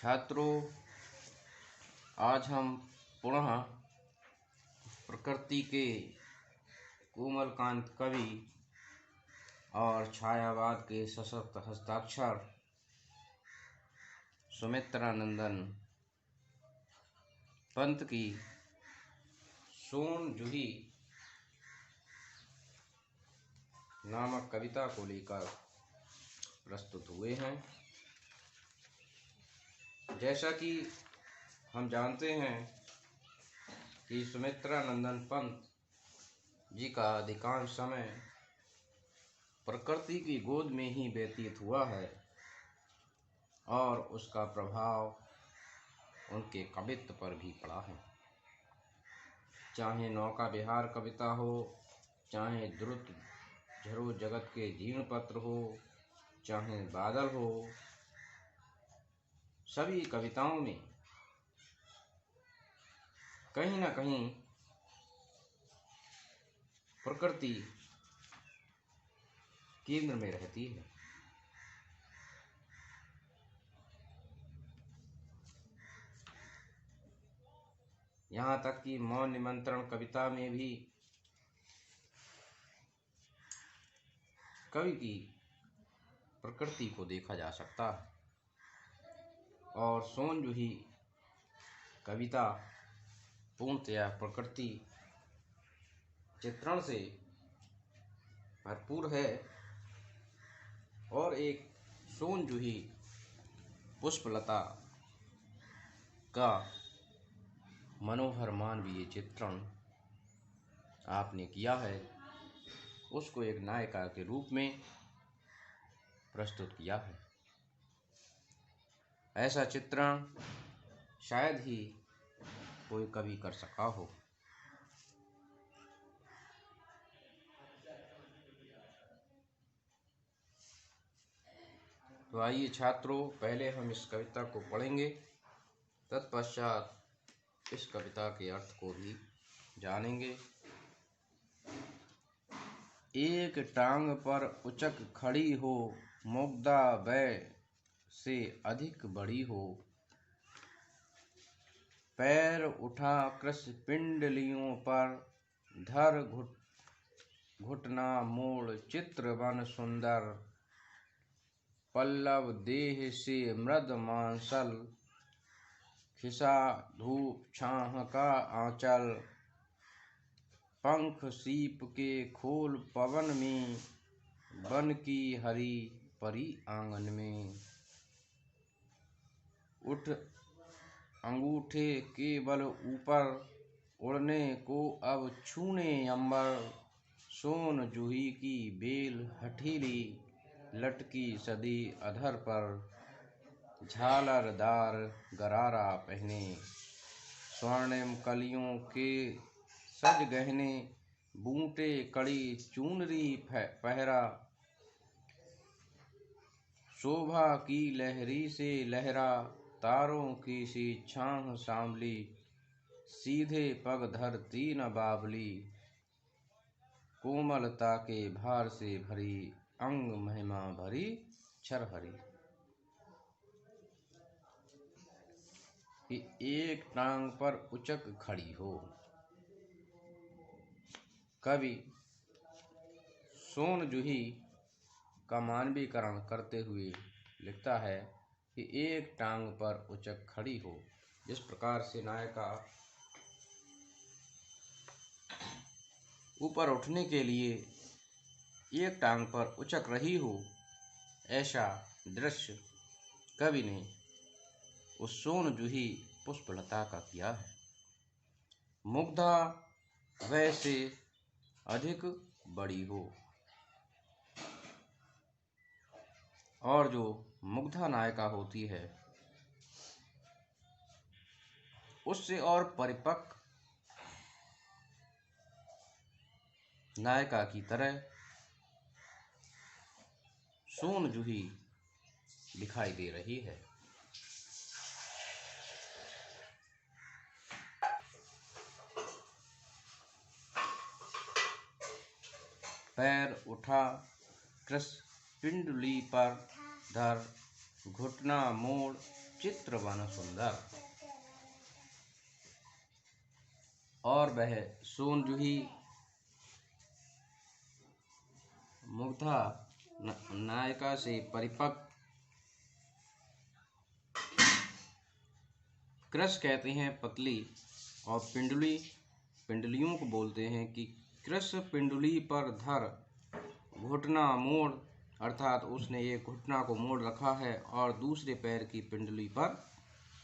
छात्रों, आज हम पुनः प्रकृति के कोमलकांत कवि और छायावाद के सशक्त हस्ताक्षर सुमित्रानंदन पंत की सोन जूही नामक कविता को लेकर प्रस्तुत हुए हैं। जैसा कि हम जानते हैं कि सुमित्रानंदन पंत जी का अधिकांश समय प्रकृति की गोद में ही व्यतीत हुआ है और उसका प्रभाव उनके कवित्व पर भी पड़ा है। चाहे नौका विहार कविता हो, चाहे द्रुत झरो जगत के जीर्ण पत्र हो, चाहे बादल हो, सभी कविताओं में कहीं न कहीं प्रकृति केंद्र में रहती है। यहाँ तक कि मौन निमंत्रण कविता में भी कवि की प्रकृति को देखा जा सकता है और सोन जूही कविता पूर्णतया प्रकृति चित्रण से भरपूर है और एक सोन जूही पुष्पलता का मनोहर मानवीय चित्रण आपने किया है, उसको एक नायिका के रूप में प्रस्तुत किया है। ऐसा चित्रण शायद ही कोई कवि कर सका हो। तो आइए छात्रों, पहले हम इस कविता को पढ़ेंगे, तत्पश्चात इस कविता के अर्थ को भी जानेंगे। एक टांग पर उचक खड़ी हो, मुग्धा वै से अधिक बड़ी हो, पैर उठा कृश पिंडलियों पर, धर घुटना मोड़ चित्र बन सुंदर, पल्लव देह से मृद मांसल, खिसा धूप छाह का आंचल, पंख सीप के खोल पवन में, बन की हरी परी आंगन में, उठ अंगूठे के बल ऊपर, उड़ने को अब छूने अंबर, सोन जूही की बेल हठीली, लटकी सदी अधर पर, झालरदार गरारा पहने, स्वर्णिम कलियों के सज गहने, बूटे कड़ी चूनरी पहरा, शोभा की लहरी से लहरा, तारों की सी छाह सांवली, सीधे पग धरती न बावली, कोमलता के भार से भरी, अंग महिमा भरी छरहरी। एक टांग पर उचक खड़ी हो। कवि सोन जूही का मानवीकरण करते हुए लिखता है कि एक टांग पर उचक खड़ी हो। जिस प्रकार से नायिका ऊपर उठने के लिए एक टांग पर उचक रही हो, ऐसा दृश्य कवि ने उस सोन जूही पुष्पलता का किया है। मुग्धा वै से अधिक बड़ी हो, और जो मुग्धा नायिका होती है उससे और परिपक्व नायिका की तरह सोन जूही दिखाई दे रही है। पैर उठा कृश पिंडली पर, धर घुटना मोड़ चित्रवन सुंदर। और वह सोन जूही मुग्धा नायिका से परिपक्व। कृश कहते हैं पतली, और पिंडलियों को बोलते हैं कि कृश पिंडली पर धर घुटना मोड़, अर्थात उसने एक घुटना को मोड़ रखा है और दूसरे पैर की पिंडली पर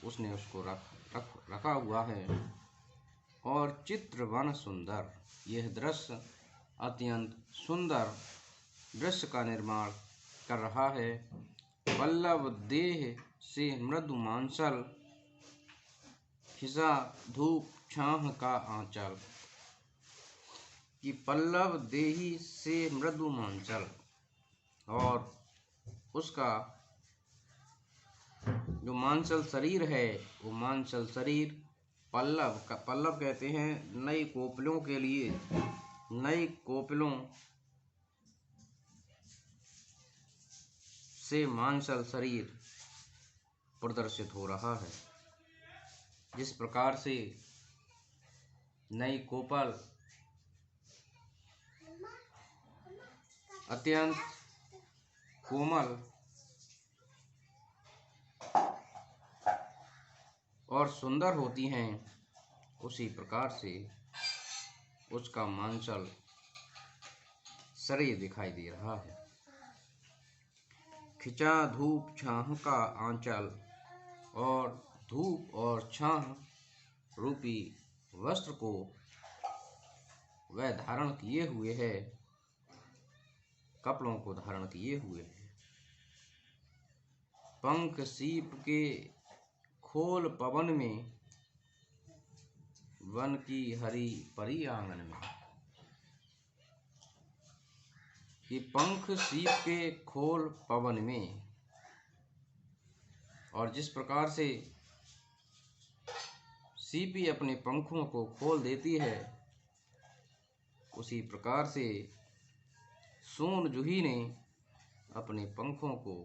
उसने उसको रखा हुआ है। और चित्रवन सुंदर, यह दृश्य अत्यंत सुंदर दृश्य का निर्माण कर रहा है। पल्लव देह से मृदु मांसल, खिसा धूप छाह का आंचल। कि पल्लव देही से मृदु मांचल, और उसका जो मांसल शरीर है वो मांसल शरीर पल्लव कहते हैं नई कोपलों के लिए, नई कोपलों से मांसल शरीर प्रदर्शित हो रहा है। जिस प्रकार से नई कोपल अत्यंत कोमल और सुंदर होती हैं, उसी प्रकार से उसका मांसल शरीर दिखाई दे रहा है। खिंचा धूप छाह का आंचल, और धूप और छाह रूपी वस्त्र को वह धारण किए हुए है, कपड़ों को धारण किए हुए है। पंख सीप के खोल पवन में, वन की हरी परी आंगन में। कि पंख सीप के खोल पवन में, और जिस प्रकार से सीपी अपने पंखों को खोल देती है, उसी प्रकार से सोन जूही ने अपने पंखों को,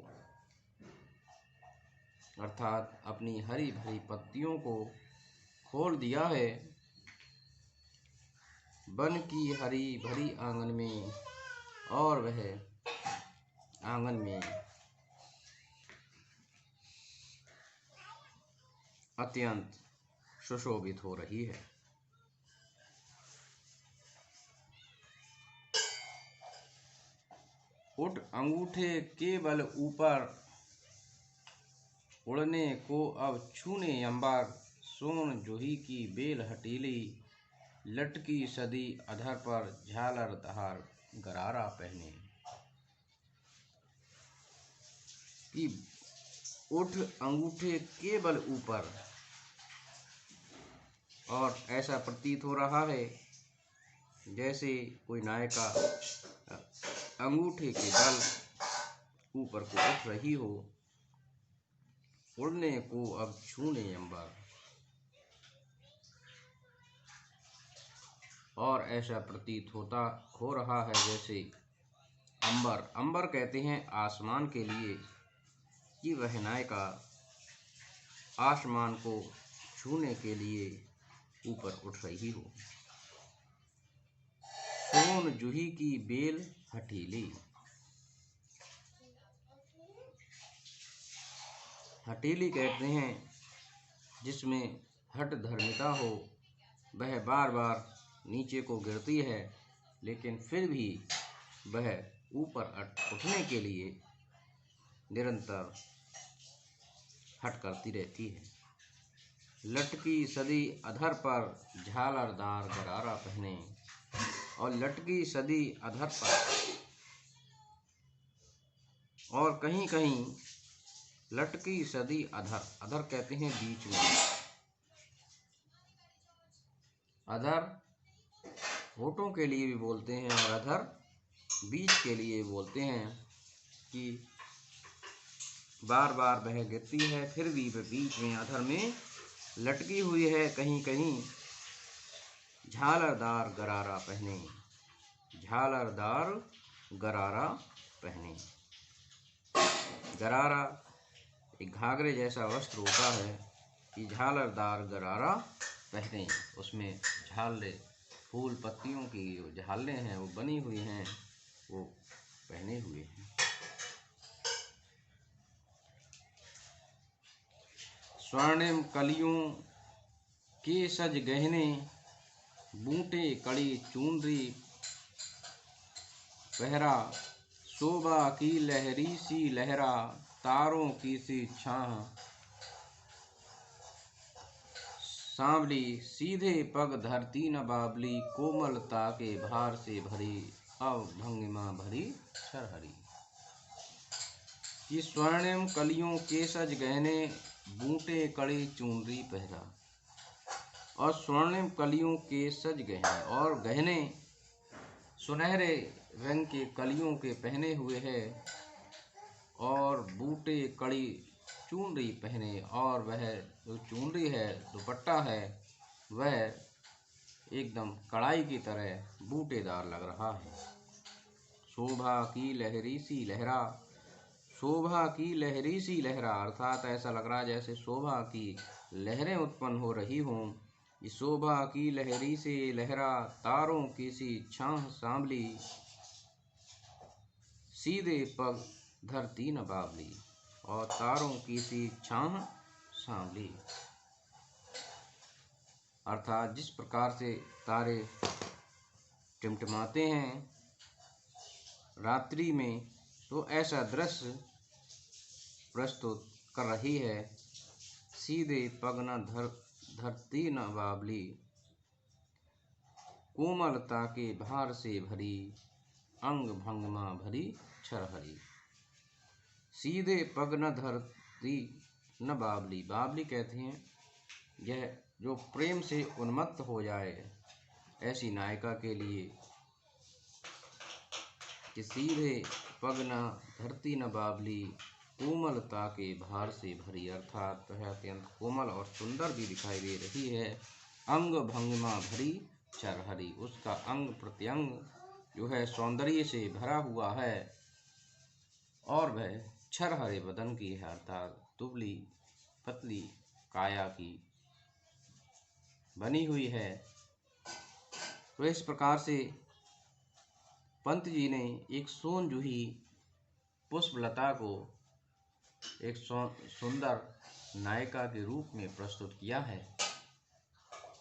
अर्थात अपनी हरी भरी पत्तियों को खोल दिया है वन की हरी भरी आंगन में, और वह आंगन में अत्यंत सुशोभित हो रही है। उठ अंगूठे के बल ऊपर, उड़ने को अब छूने अंबर। सोन जूही की बेल हटीली, लटकी सदी अधर पर झालर धार गरारा पहने। कि उठ अंगूठे के बल ऊपर, और ऐसा प्रतीत हो रहा है जैसे कोई नायिका अंगूठे के बल ऊपर को उठ रही हो। उड़ने को अब छूने अंबर, और ऐसा प्रतीत हो रहा है जैसे अंबर कहते हैं आसमान के लिए, कि वह नायिका आसमान को छूने के लिए ऊपर उठ रही हो। सोन जूही की बेल हटीली, हटीली कहते हैं जिसमें हठ धर्मिता हो। वह बार बार नीचे को गिरती है, लेकिन फिर भी वह ऊपर उठने के लिए निरंतर हट करती रहती है। लटकी सदी अधर पर झालरदार गरारा पहने, और लटकी सदी अधर पर, और कहीं कहीं लटकी सदी अधर कहते हैं बीच में। अधर होठों के लिए भी बोलते हैं, और अधर बीच के लिए बोलते हैं। कि बार बार वह गिरती है, फिर भी वह बीच में अधर में लटकी हुई है। कहीं कहीं झालरदार गरारा पहने, झालरदार गरारा पहने। गरारा एक घाघरे जैसा वस्त्र होता है कि झालरदार गरारा पहने, उसमें झाले फूल पत्तियों की जो झालें हैं वो बनी हुई हैं, वो पहने हुए हैं। स्वर्णिम कलियों के सज गहने, बूटे कड़ी चूनरी पहरा, शोभा की लहरी सी लहरा, तारों की सी छाह सांवली, सीधे पग धरती न बाबली, कोमलता के भार से भरी, अब भंगिमा भरी छरहरी। कि स्वर्णिम कलियों के सज गहने, बूटे कड़ी चूनरी पहरा। और स्वर्णिम कलियों के सज गहने, और गहने सुनहरे रंग के कलियों के पहने हुए है, और बूटे कड़ी चूनरी पहने, और वह जो चूनरी है, दुपट्टा है, वह एकदम कढ़ाई की तरह बूटेदार लग रहा है। शोभा की लहरी सी लहरा, शोभा की लहरी सी लहरा, अर्थात ऐसा लग रहा है जैसे शोभा की लहरें उत्पन्न हो रही हों। शोभा की लहरी से लहरा, तारों की सी छाह सांवली, सीधे पग धरती न बावली, और तारों की सी छाह सांवली। अर्थात जिस प्रकार से तारे टिमटिमाते हैं रात्रि में, तो ऐसा दृश्य प्रस्तुत कर रही है। सीधे पग न धरती न बावली, कोमलता के भार से भरी, अंग भंगमा भरी छरहरी। सीधे पग न धरती न बावली, बावली कहते हैं यह जो प्रेम से उन्मत्त हो जाए, ऐसी नायिका के लिए कि सीधे पग न धरती न बावली, कोमलता के भार से भरी, अर्थात वह अत्यंत कोमल और सुंदर भी दिखाई दे रही है। अंग भंगिमा भरी छरहरी, उसका अंग प्रत्यंग जो है सौंदर्य से भरा हुआ है, और वह छरहरे बदन की है, अर्थात दुबली पतली काया की बनी हुई है। तो इस प्रकार से पंत जी ने एक सोनजूही पुष्पलता को एक सुंदर नायिका के रूप में प्रस्तुत किया है।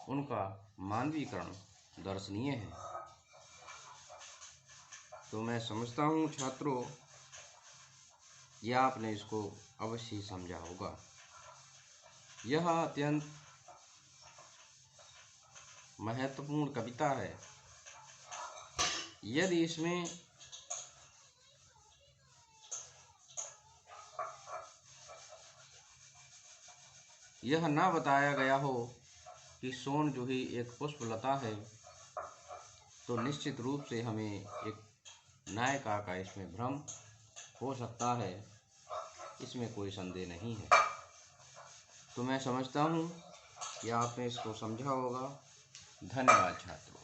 उनका मानवीकरण दर्शनीय है। तो मैं समझता हूँ छात्रों, यह आपने इसको अवश्य समझा होगा। यह अत्यंत महत्वपूर्ण कविता है। यदि इसमें यह ना बताया गया हो कि सोनजूही एक पुष्पलता है, तो निश्चित रूप से हमें एक नायिका का इसमें भ्रम हो सकता है, इसमें कोई संदेह नहीं है। तो मैं समझता हूँ कि आपने इसको समझा होगा। धन्यवाद छात्रों।